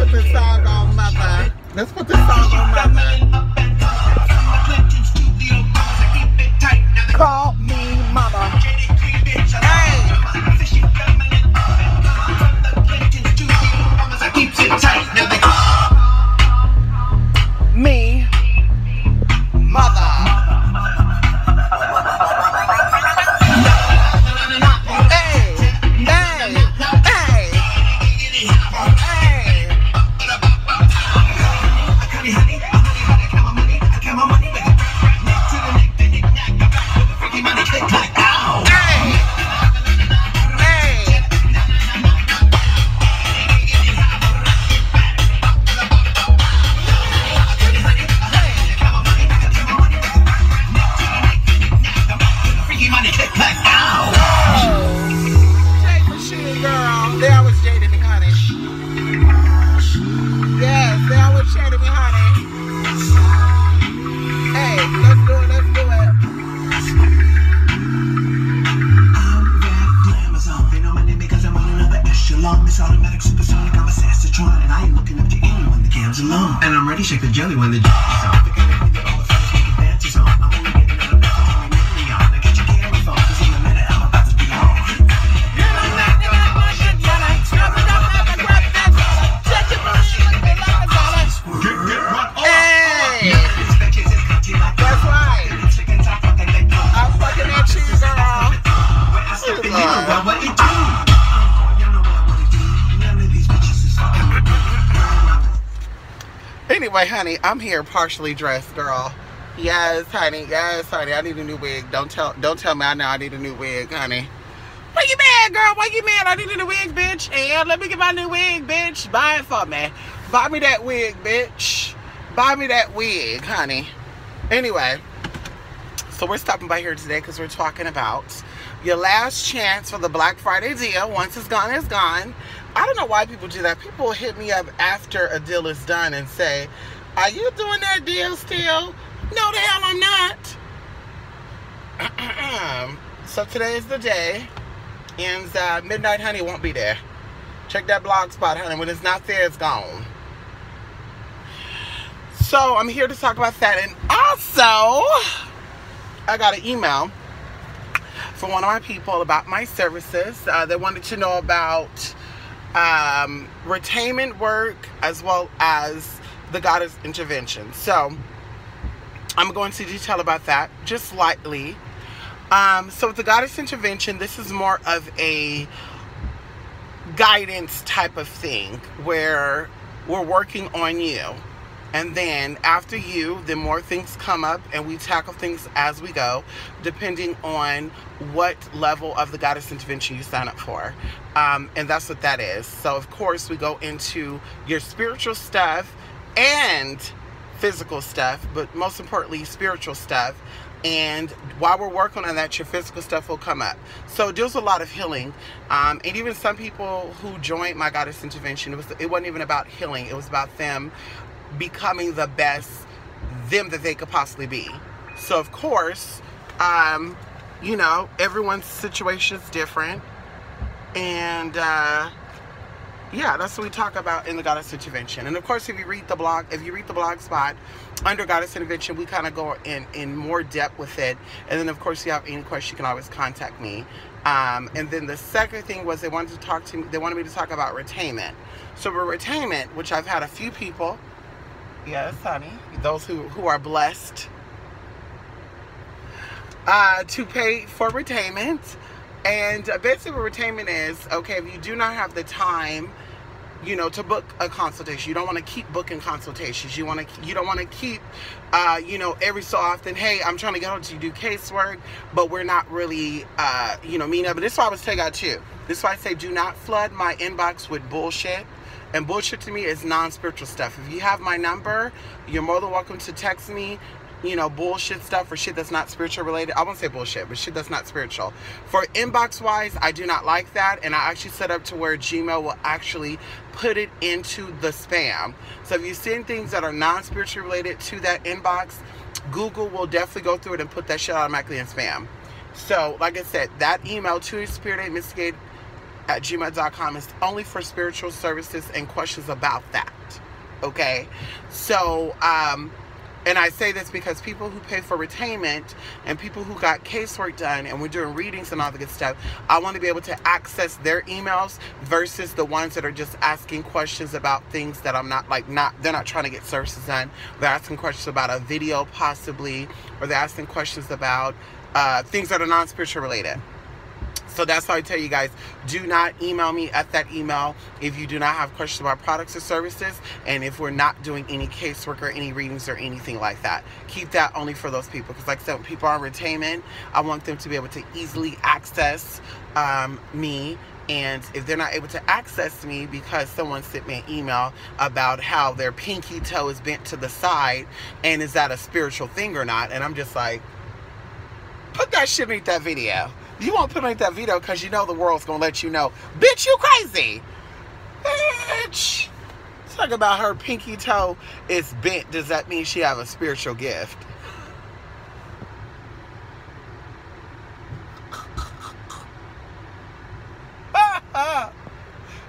put this song on, mother. Let's put this song on, mother. Call me mama. Hey. Keeps it tight. Now they me mother. And I'm ready, shake the jelly when the jig's on. The kind of thing that all the friends make advances on. I'm only getting another message on me mainly on. Now get your camera phone, cause in a minute I'm about to be on. Hey! That's right. I'm fucking at you, girl. What you do? Anyway, honey, I'm here partially dressed, girl. Yes, honey. Yes, honey. I need a new wig. Don't tell me I know I need a new wig, honey. Why you mad, girl? Why you mad? I need a new wig, bitch. And let me get my new wig, bitch. Buy it for me. Buy me that wig, bitch. Buy me that wig, honey. Anyway, so we're stopping by here today because we're talking about your last chance for the Black Friday deal. Once it's gone, it's gone. I don't know why people do that. People hit me up after a deal is done and say, are you doing that deal still? No, the hell I'm not. So today is the day. And Midnight Honey won't be there. Check that blog spot, honey. When it's not there, it's gone. So I'm here to talk about that. And also, I got an email from one of my people about my services. They wanted to know about retainment work as well as the Goddess intervention. So I'm going to detail about that just slightly. So with the Goddess intervention, this is more of a guidance type of thing where we're working on you, and then after you, then more things come up and we tackle things as we go, depending on what level of the Goddess intervention you sign up for. And that's what that is. So of course we go into your spiritual stuff and physical stuff, but most importantly spiritual stuff. And while we're working on that, your physical stuff will come up. So it deals with a lot of healing. And even some people who joined my Goddess intervention, it wasn't even about healing. It was about them becoming the best them that they could possibly be. So of course, you know, everyone's situation is different. And yeah, that's what we talk about in the Goddess intervention. And of course, if you read the blog spot under Goddess intervention, we kind of go in more depth with it. And then of course, if you have any questions, you can always contact me. And then the second thing was they wanted me to talk about retainment. So with retainment, which I've had a few people, yes, honey, those who are blessed to pay for retainment. And basically what retainment is, okay, if you do not have the time, you know, to book a consultation, you don't want to keep booking consultations, you don't want to keep you know, every so often, hey, I'm trying to get hold to you, do casework, but we're not really you know, meeting up. But this is why I was telling you too, this is why I say do not flood my inbox with bullshit. And bullshit to me is non-spiritual stuff. If you have my number, you're more than welcome to text me, you know, bullshit stuff or shit that's not spiritual related. I won't say bullshit, but shit that's not spiritual. For inbox wise, I do not like that. And I actually set up to where Gmail will actually put it into the spam. So if you send things that are non-spiritual related to that inbox, Google will definitely go through it and put that shit automatically in spam. So like I said, that email to spirit8mysticate gmail.com is only for spiritual services and questions about that. Okay? So, and I say this because people who pay for retainment and people who got casework done and we're doing readings and all the good stuff, I want to be able to access their emails versus the ones that are just asking questions about things that I'm not, they're not trying to get services done. They're asking questions about a video possibly, or they're asking questions about things that are non-spiritual related. So that's why I tell you guys, do not email me at that email if you do not have questions about products or services, and if we're not doing any casework or any readings or anything like that. Keep that only for those people, because like I said, when people are on retainment, I want them to be able to easily access me. And if they're not able to access me because someone sent me an email about how their pinky toe is bent to the side, and is that a spiritual thing or not, and I'm just like, put that shit in that video. You won't put in that video because you know the world's going to let you know, bitch, you crazy. Bitch. Talk about her pinky toe is bent. Does that mean she have a spiritual gift?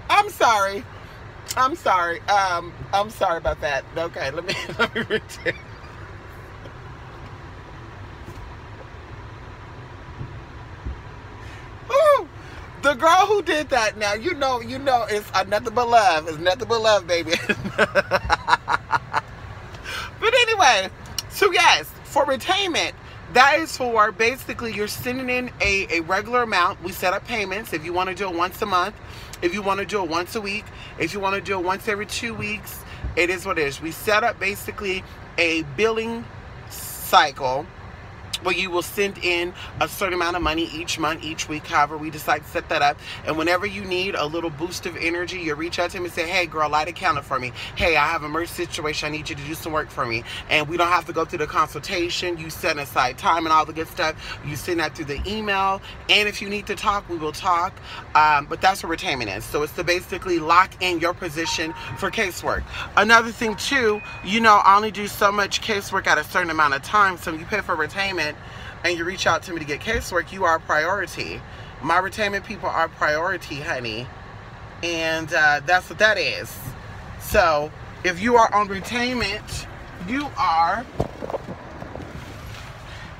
I'm sorry. I'm sorry. I'm sorry about that. Okay, let me read it. The girl who did that, now you know it's nothing but love. It's nothing but love, baby. But anyway, so yes, for retainment, that is for basically you're sending in a regular amount. We set up payments. If you want to do it once a month, if you want to do it once a week, if you want to do it once every 2 weeks, it is what it is. We set up basically a billing cycle where you will send in a certain amount of money each month, each week, however we decide to set that up. And whenever you need a little boost of energy, you reach out to me and say, hey girl, light a candle for me. Hey, I have an emergency situation, I need you to do some work for me. And we don't have to go through the consultation. You set aside time and all the good stuff. You send that through the email. And if you need to talk, we will talk. But that's what retainment is. So it's to basically lock in your position for casework. Another thing too, I only do so much casework at a certain amount of time. So you pay for retainment and you reach out to me to get casework, you are a priority. My retainment people are priority, honey. And that's what that is. So if you are on retainment, you are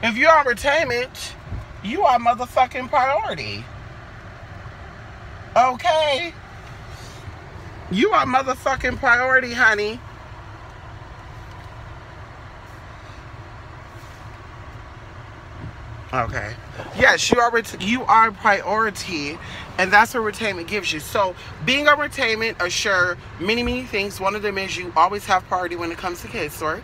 motherfucking priority. Okay? You are motherfucking priority, honey. Okay. Yes, you are priority, and that's what retainment gives you. So being a retainment assure many things. One of them is you always have priority when it comes to casework.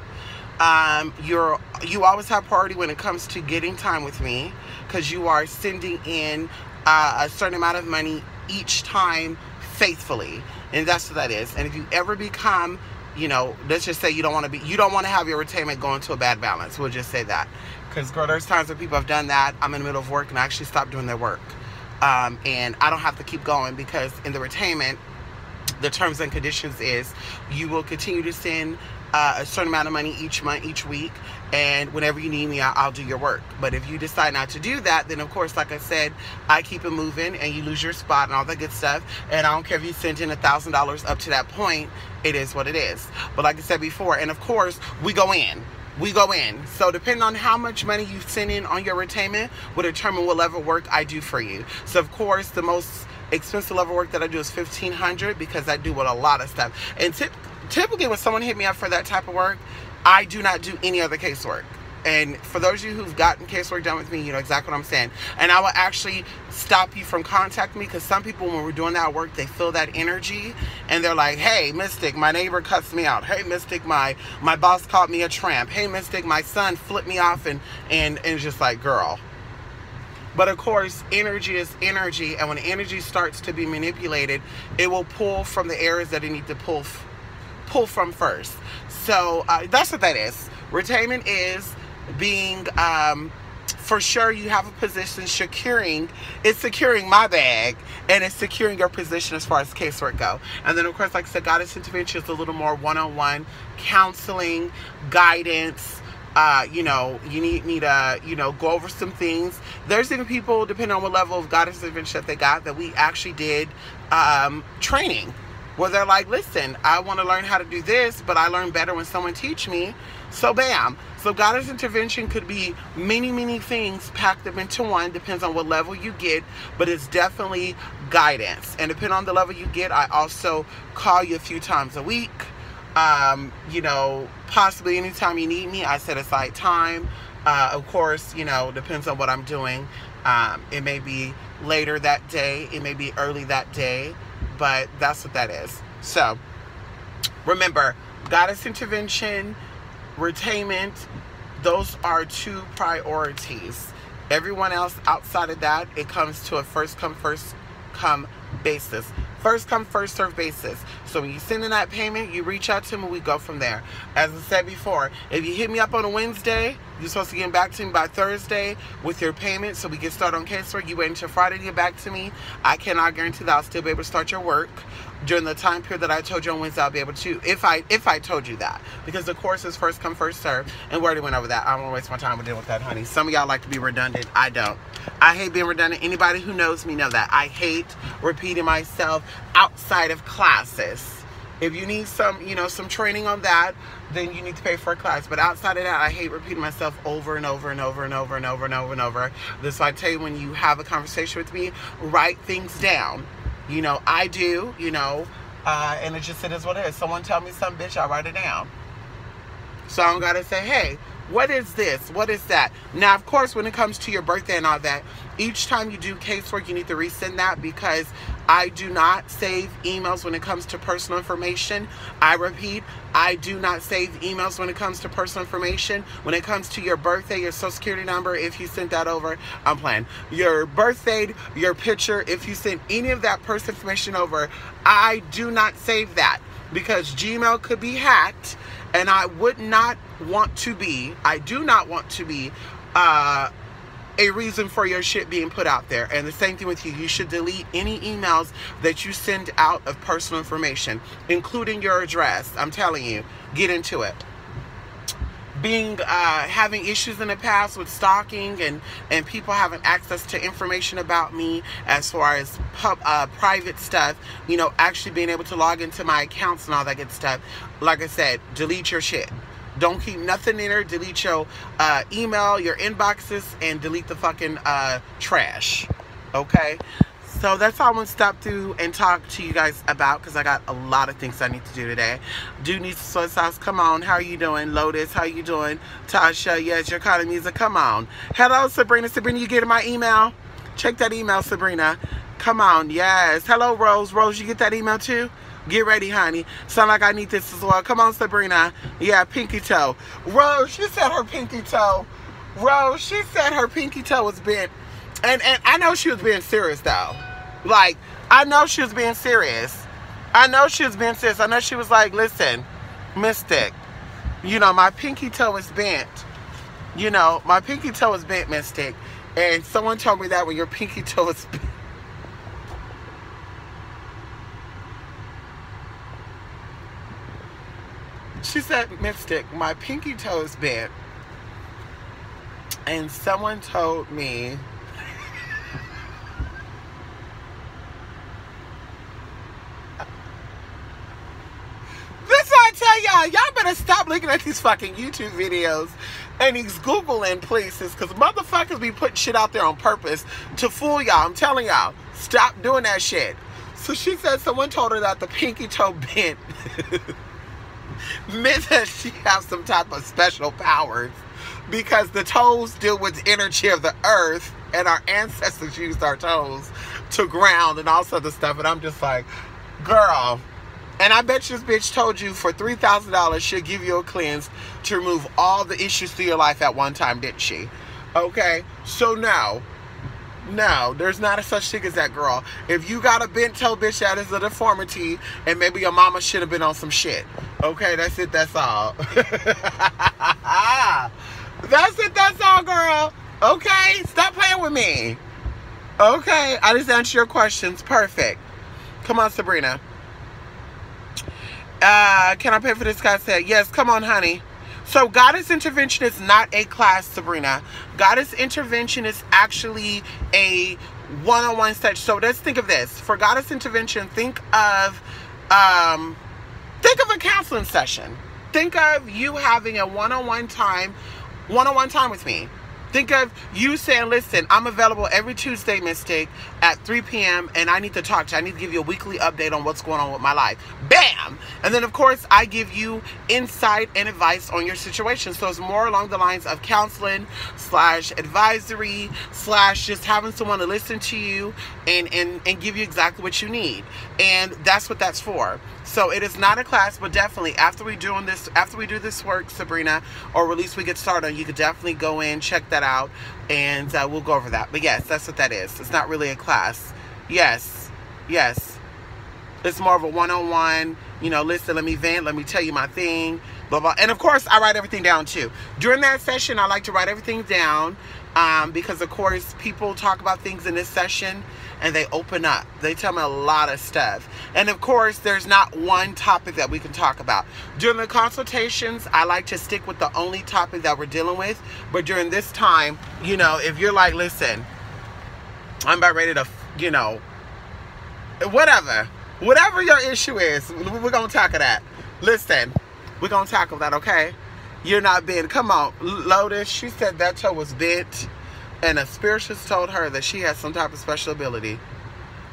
You always have priority when it comes to getting time with me, because you are sending in a certain amount of money each time faithfully, and that's what that is. And if you ever become, let's just say you don't want to have your retainment go into a bad balance. We'll just say that. Because, girl, there's times when people have done that. I'm in the middle of work and I actually stop doing their work. And I don't have to keep going, because in the retainment, the terms and conditions is you will continue to send a certain amount of money each month, each week. And whenever you need me, I'll do your work. But if you decide not to do that, then, of course, like I said, I keep it moving and you lose your spot and all that good stuff. And I don't care if you send in $1,000 up to that point. It is what it is. But like I said before, and of course, we go in. So depending on how much money you send in on your retainment will determine what level of work I do for you. So of course, the most expensive level of work that I do is $1,500, because I do with a lot of stuff. And typically when someone hit me up for that type of work, I do not do any other casework. And for those of you who've gotten casework done with me, you know exactly what I'm saying. And I will actually stop you from contacting me, because some people, when we're doing that work, they feel that energy and they're like, hey, Mystic, my neighbor cuts me out. Hey, Mystic, my boss called me a tramp. Hey, Mystic, my son flipped me off, and it's just like, girl. But of course, energy is energy, and when energy starts to be manipulated, it will pull from the areas that it needs to pull from first. So that's what that is. Retainment is being, for sure you have a position securing my bag, and it's securing your position as far as casework go. And then of course, like I said, Goddess Intervention is a little more one-on-one counseling, guidance, You know, you need me to, you know, go over some things. There's even people, depending on what level of goddess intervention that they got, that we actually did training, where they're like, listen, I want to learn how to do this, but I learn better when someone teach me. So bam. So goddess intervention could be many, many things packed up into one. Depends on what level you get, but it's definitely guidance. And depending on the level you get, I also call you a few times a week. You know, possibly anytime you need me, I set aside time. Of course, you know, depends on what I'm doing. It may be later that day, it may be early that day, but that's what that is. So remember, goddess intervention, retainment, those are 2 priorities. Everyone else outside of that, it comes to a first come basis. First come, first serve basis. So when you send in that payment, you reach out to me, we go from there. As I said before, if you hit me up on a Wednesday, you're supposed to get back to me by Thursday with your payment so we can start on casework. You wait until Friday to get back to me. I cannot guarantee that I'll still be able to start your work during the time period that I told you on Wednesday. I'll be able to, if I told you that, because the course is first come, first serve, and we already went over that. I don't want to waste my time with dealing with that, honey. Some of y'all like to be redundant. I don't. I hate being redundant. Anybody who knows me know that. I hate repeating myself outside of classes. If you need some, you know, some training on that, then you need to pay for a class. But outside of that, I hate repeating myself over and over and over and over and over and over and over. This why I tell you, when you have a conversation with me, write things down. You know, I do, you know, and it is what it is. Someone tell me something, bitch, I write it down. So I don't gotta say, hey, what is this? What is that? Now, of course, when it comes to your birthday and all that, each time you do casework, you need to resend that, because I do not save emails when it comes to personal information. I repeat, I do not save emails when it comes to personal information. When it comes to your birthday, your social security number, if you sent that over, I'm playing. Your birthday, your picture, if you sent any of that personal information over, I do not save that, because Gmail could be hacked, and I would not want to be, I do not want to be a reason for your shit being put out there. And the same thing with you. You should delete any emails that you send out of personal information, including your address. I'm telling you, get into it. Having issues in the past with stalking and people having access to information about me as far as private stuff, you know, actually being able to log into my accounts and all that good stuff. Like I said, delete your shit. Don't keep nothing in there. Delete your email, your inboxes, and delete the fucking trash. Okay? So that's all I want to stop through and talk to you guys about, because I got a lot of things I need to do today. Do need some soy sauce. Come on. How are you doing? Lotus, how you doing? Tasha, yes, your kind of music. Come on. Hello, Sabrina. Sabrina, you getting my email? Check that email, Sabrina. Come on. Yes. Hello, Rose. Rose, you get that email too? Get ready, honey. Sound like I need this as well. Come on, Sabrina. Yeah, pinky toe. Rose, she said her pinky toe. Rose, she said her pinky toe was bent. And I know she was being serious, though. Like, I know she was being serious. I know she was being serious. I know she was like, listen, Mystic, you know, my pinky toe is bent. You know, my pinky toe is bent, Mystic. And someone told me that when your pinky toe is bent. She said, Mystic, my pinky toe is bent. And someone told me this I tell y'all better stop looking at these fucking YouTube videos and these Googling places, because motherfuckers be putting shit out there on purpose to fool y'all. I'm telling y'all, stop doing that shit. So she said someone told her that the pinky toe bent meant that she has some type of special powers, because the toes deal with the energy of the earth, and our ancestors used our toes to ground and all sorts of stuff. And I'm just like, girl. And I bet you this bitch told you for $3,000 she'll give you a cleanse to remove all the issues through your life at one time, didn't she? Okay, so no, there's not a such thing as that, girl. If you got a bent toe, bitch, that is a deformity, and maybe your mama should have been on some shit. Okay, that's it, that's all. That's it, that's all, girl. Okay, stop playing with me. Okay, I just answered your questions. Perfect. Come on, Sabrina. Can I pay for this guy? Said yes. Come on, honey. So Goddess Intervention is not a class, Sabrina. Goddess Intervention is actually a one-on-one session. So let's think of this. For Goddess Intervention, think of a counseling session. Think of you having a one-on-one time with me. Think of you saying, listen, I'm available every Tuesday, Mystic, at 3 p.m. and I need to talk to you. I need to give you a weekly update on what's going on with my life. Bam! And then, of course, I give you insight and advice on your situation. So it's more along the lines of counseling / advisory / just having someone to listen to you and give you exactly what you need. And that's what that's for. So it is not a class, but definitely after we do this work, Sabrina, or at least we get started, you could definitely go in, check that out, and we'll go over that. But yes, that's what that is. It's not really a class. Yes. It's more of a one-on-one, you know, listen, let me vent, let me tell you my thing, blah, blah. And of course, I write everything down too. During that session, I like to write everything down because, of course, people talk about things in this session and they open up. They tell me a lot of stuff. And of course, there's not one topic that we can talk about. During the consultations, I like to stick with the only topic that we're dealing with. But during this time, you know, if you're like, listen, I'm about ready to, you know, whatever your issue is, we're going to tackle that. Listen, we're going to tackle that, okay? You're not bent. Come on, Lotus, she said that toe was bent. And a spiritualist told her that she has some type of special ability.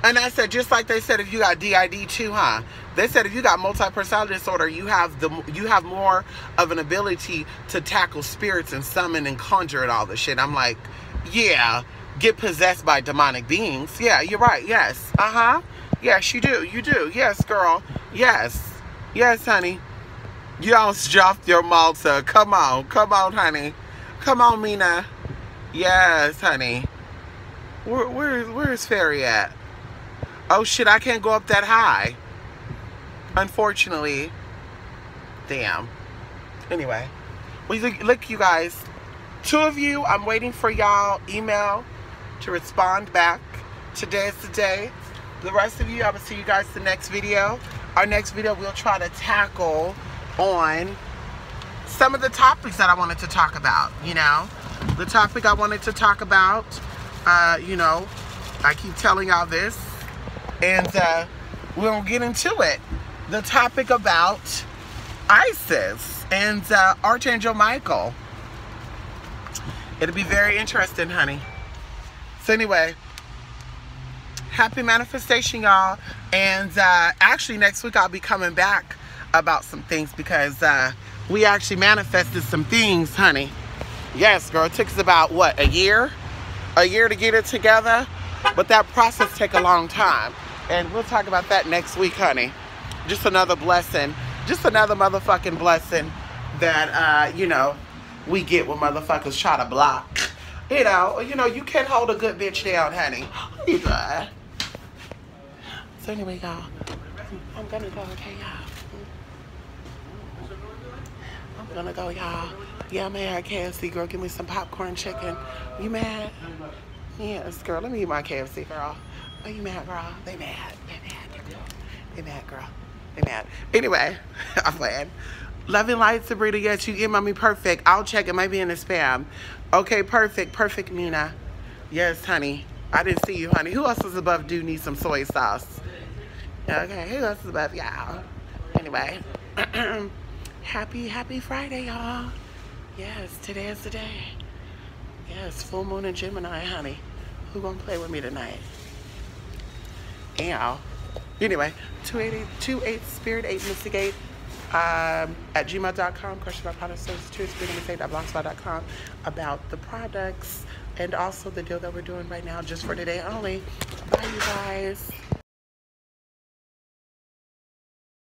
And I said, just like they said, if you got DID too, huh? They said if you got multi-personality disorder, you have more of an ability to tackle spirits and summon and conjure and all this shit. I'm like, yeah, get possessed by demonic beings. Yeah, you're right. Yes. Yes, you do. You do. Yes, girl. Yes. Yes, honey. You don't drop your Malta. Come on, honey. Come on, Mina. Yes, honey. Where's Fairy at? Oh shit, I can't go up that high. Unfortunately. Damn. Anyway. Well, look, you guys. 2 of you, I'm waiting for y'all email to respond back. Today is the day. The rest of you, I will see you guys the next video. Our next video, we'll try to tackle on some of the topics that I wanted to talk about, you know. The topic I wanted to talk about, you know, I keep telling y'all this, and we'll get into it. The topic about Isis and Archangel Michael. It'll be very interesting, honey. So anyway, happy manifestation, y'all. And actually next week I'll be coming back about some things because we actually manifested some things, honey. Yes, girl, it took us about, what, a year to get it together? But that process take a long time. And we'll talk about that next week, honey. Just another blessing. Just another motherfucking blessing that, you know, we get when motherfuckers try to block. You know, you can't hold a good bitch down, honey. So anyway, y'all, I'm gonna go, okay, y'all? I'm gonna go, y'all. Yeah, I'm at KFC, girl. Give me some popcorn chicken. You mad? Yes, girl. Let me eat my KFC, girl. Are you mad, girl? They mad. They mad, girl. They mad. Anyway, I'm playing. Love and light, Sabrina. Yes, you email me perfect. I'll check. It might be in the spam. Okay, perfect. Perfect, Nina. Yes, honey. I didn't see you, honey. Who else is above do need some soy sauce? Okay, who else is above y'all? Anyway. Happy Friday, y'all. Yes, today is the day. Yes, full moon in Gemini, honey. Who gonna play with me tonight? Ow. Anyway, 288 Spirit 8 Mystigate at gmail.com. Question about product service 2 spiritmystigate.blogspot.com about the products and also the deal that we're doing right now just for today only. Bye, you guys.